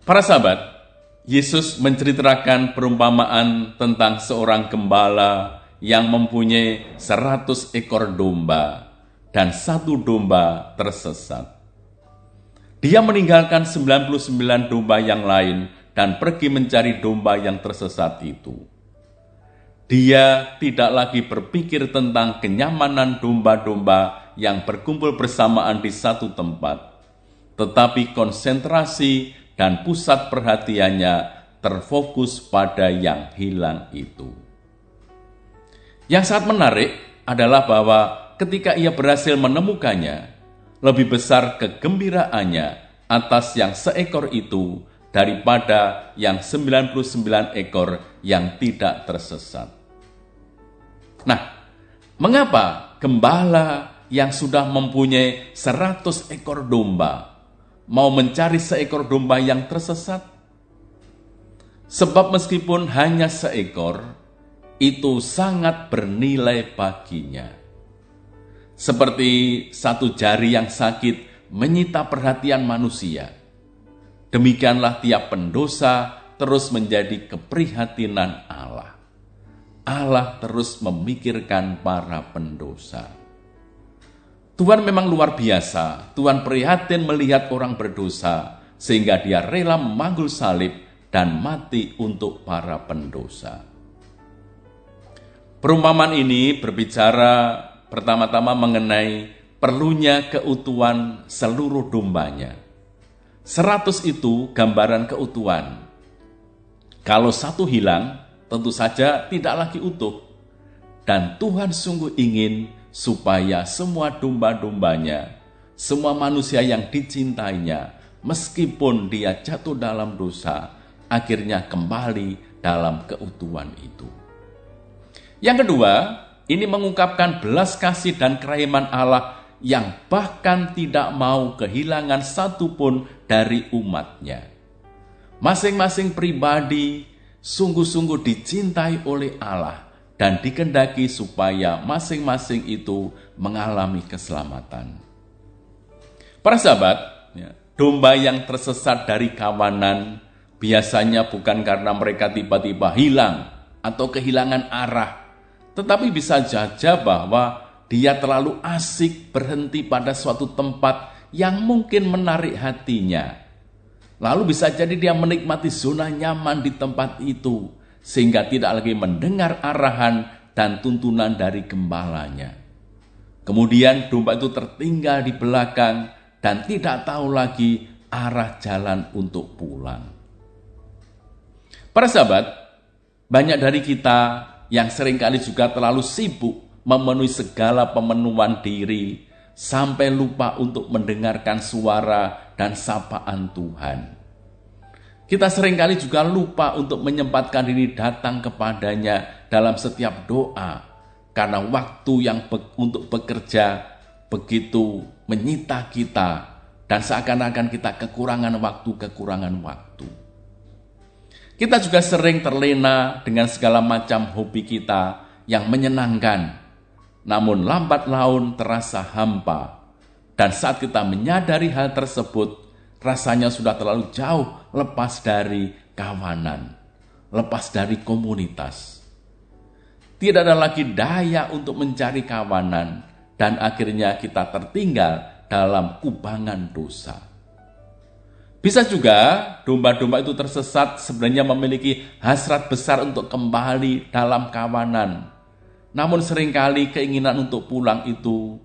Para sahabat, Yesus menceritakan perumpamaan tentang seorang gembala yang mempunyai 100 ekor domba dan satu domba tersesat. Dia meninggalkan 99 domba yang lain dan pergi mencari domba yang tersesat itu. Dia tidak lagi berpikir tentang kenyamanan domba-domba yang berkumpul bersamaan di satu tempat, tetapi konsentrasi dan pusat perhatiannya terfokus pada yang hilang itu. Yang sangat menarik adalah bahwa ketika ia berhasil menemukannya, lebih besar kegembiraannya atas yang seekor itu daripada yang 99 ekor yang tidak tersesat. Nah, mengapa gembala yang sudah mempunyai 100 ekor domba mau mencari seekor domba yang tersesat? Sebab meskipun hanya seekor, itu sangat bernilai baginya. Seperti satu jari yang sakit menyita perhatian manusia, demikianlah tiap pendosa terus menjadi keprihatinan Allah. Allah terus memikirkan para pendosa. Tuhan memang luar biasa. Tuhan prihatin melihat orang berdosa, sehingga dia rela memanggul salib dan mati untuk para pendosa. Perumpamaan ini berbicara pertama-tama mengenai perlunya keutuhan seluruh dombanya. 100 itu gambaran keutuhan. Kalau satu hilang, tentu saja tidak lagi utuh. Dan Tuhan sungguh ingin supaya semua domba-dombanya, semua manusia yang dicintainya, meskipun dia jatuh dalam dosa, akhirnya kembali dalam keutuhan itu. Yang kedua, ini mengungkapkan belas kasih dan kerahiman Allah yang bahkan tidak mau kehilangan satupun dari umatnya. Masing-masing pribadi sungguh-sungguh dicintai oleh Allah dan dikehendaki supaya masing-masing itu mengalami keselamatan. Para sahabat, domba yang tersesat dari kawanan biasanya bukan karena mereka tiba-tiba hilang atau kehilangan arah, tetapi bisa saja bahwa dia terlalu asik berhenti pada suatu tempat yang mungkin menarik hatinya. Lalu bisa jadi dia menikmati zona nyaman di tempat itu, sehingga tidak lagi mendengar arahan dan tuntunan dari gembalanya. Kemudian domba itu tertinggal di belakang dan tidak tahu lagi arah jalan untuk pulang. Para sahabat, banyak dari kita yang seringkali juga terlalu sibuk memenuhi segala pemenuhan diri, sampai lupa untuk mendengarkan suara dan sapaan Tuhan. Kita seringkali juga lupa untuk menyempatkan diri datang kepadanya dalam setiap doa, karena waktu yang untuk bekerja begitu menyita kita, dan seakan-akan kita kekurangan waktu. Kita juga sering terlena dengan segala macam hobi kita yang menyenangkan, namun lambat laun terasa hampa. Dan saat kita menyadari hal tersebut, rasanya sudah terlalu jauh lepas dari kawanan, lepas dari komunitas. Tidak ada lagi daya untuk mencari kawanan, dan akhirnya kita tertinggal dalam kubangan dosa. Bisa juga domba-domba itu tersesat sebenarnya memiliki hasrat besar untuk kembali dalam kawanan. Namun seringkali keinginan untuk pulang itu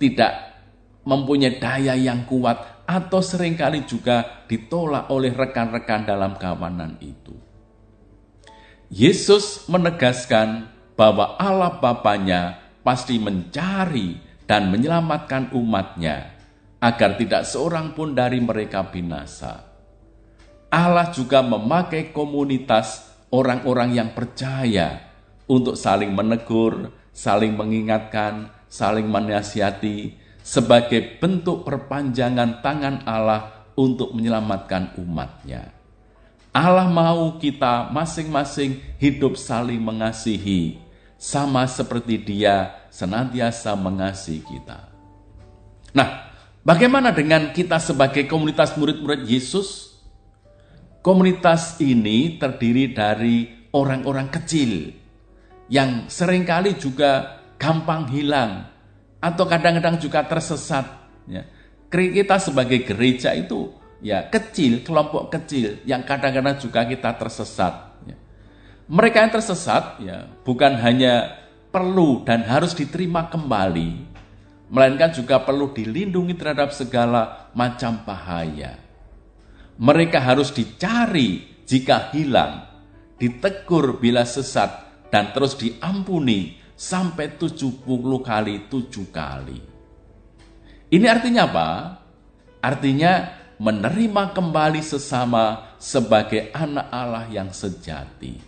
tidak mempunyai daya yang kuat, atau seringkali juga ditolak oleh rekan-rekan dalam kawanan itu. Yesus menegaskan bahwa Allah Bapanya pasti mencari dan menyelamatkan umatnya, agar tidak seorang pun dari mereka binasa. Allah juga memakai komunitas orang-orang yang percaya untuk saling menegur, saling mengingatkan, saling menasihati, sebagai bentuk perpanjangan tangan Allah untuk menyelamatkan umatnya. Allah mau kita masing-masing hidup saling mengasihi, sama seperti Dia senantiasa mengasihi kita. Nah, bagaimana dengan kita sebagai komunitas murid-murid Yesus? Komunitas ini terdiri dari orang-orang kecil yang seringkali juga gampang hilang atau kadang-kadang juga tersesat. Ya. Kita sebagai gereja itu ya kecil, kelompok kecil yang kadang-kadang juga kita tersesat. Ya. Mereka yang tersesat ya bukan hanya perlu dan harus diterima kembali, melainkan juga perlu dilindungi terhadap segala macam bahaya. Mereka harus dicari jika hilang, ditegur bila sesat, dan terus diampuni sampai 70 kali 7 kali. Ini artinya apa? Artinya menerima kembali sesama sebagai anak Allah yang sejati.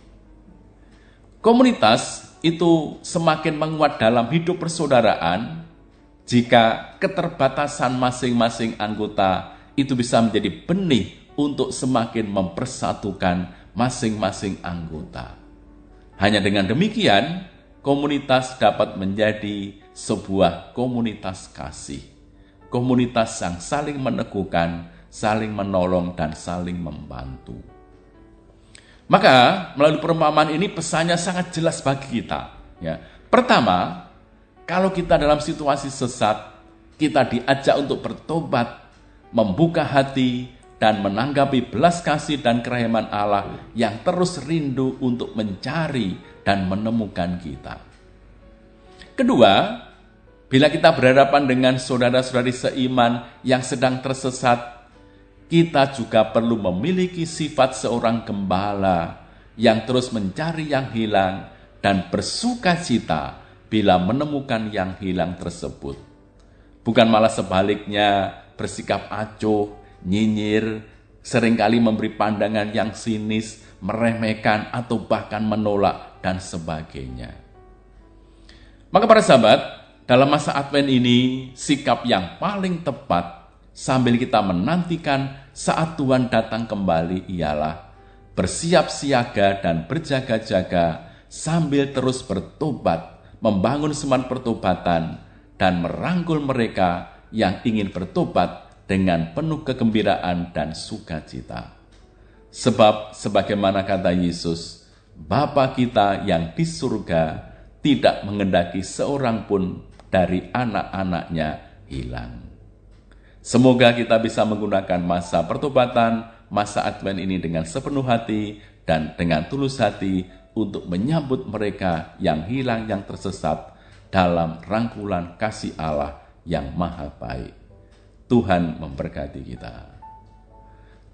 Komunitas itu semakin menguat dalam hidup persaudaraan jika keterbatasan masing-masing anggota itu bisa menjadi benih untuk semakin mempersatukan masing-masing anggota. Hanya dengan demikian, komunitas dapat menjadi sebuah komunitas kasih. Komunitas yang saling meneguhkan, saling menolong, dan saling membantu. Maka, melalui perumpamaan ini pesannya sangat jelas bagi kita. Ya. Pertama, kalau kita dalam situasi sesat, kita diajak untuk bertobat, membuka hati, dan menanggapi belas kasih dan kerahiman Allah yang terus rindu untuk mencari dan menemukan kita. Kedua, bila kita berhadapan dengan saudara-saudari seiman yang sedang tersesat, kita juga perlu memiliki sifat seorang gembala yang terus mencari yang hilang dan bersukacita bila menemukan yang hilang tersebut. Bukan malah sebaliknya bersikap acuh, nyinyir, seringkali memberi pandangan yang sinis, meremehkan, atau bahkan menolak, dan sebagainya. Maka para sahabat, dalam masa Advent ini, sikap yang paling tepat sambil kita menantikan saat Tuhan datang kembali ialah bersiap siaga dan berjaga-jaga sambil terus bertobat, membangun semangat pertobatan, dan merangkul mereka yang ingin bertobat dengan penuh kegembiraan dan sukacita. Sebab sebagaimana kata Yesus, Bapa kita yang di surga tidak menghendaki seorang pun dari anak-anaknya hilang. Semoga kita bisa menggunakan masa pertobatan, masa Advent ini dengan sepenuh hati dan dengan tulus hati untuk menyambut mereka yang hilang, yang tersesat dalam rangkulan kasih Allah yang maha baik. Tuhan memberkati kita.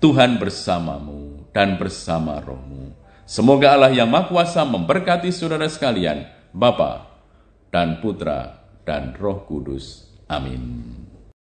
Tuhan bersamamu dan bersama rohmu. Semoga Allah yang Maha Kuasa memberkati saudara sekalian, Bapa dan Putra dan Roh Kudus. Amin.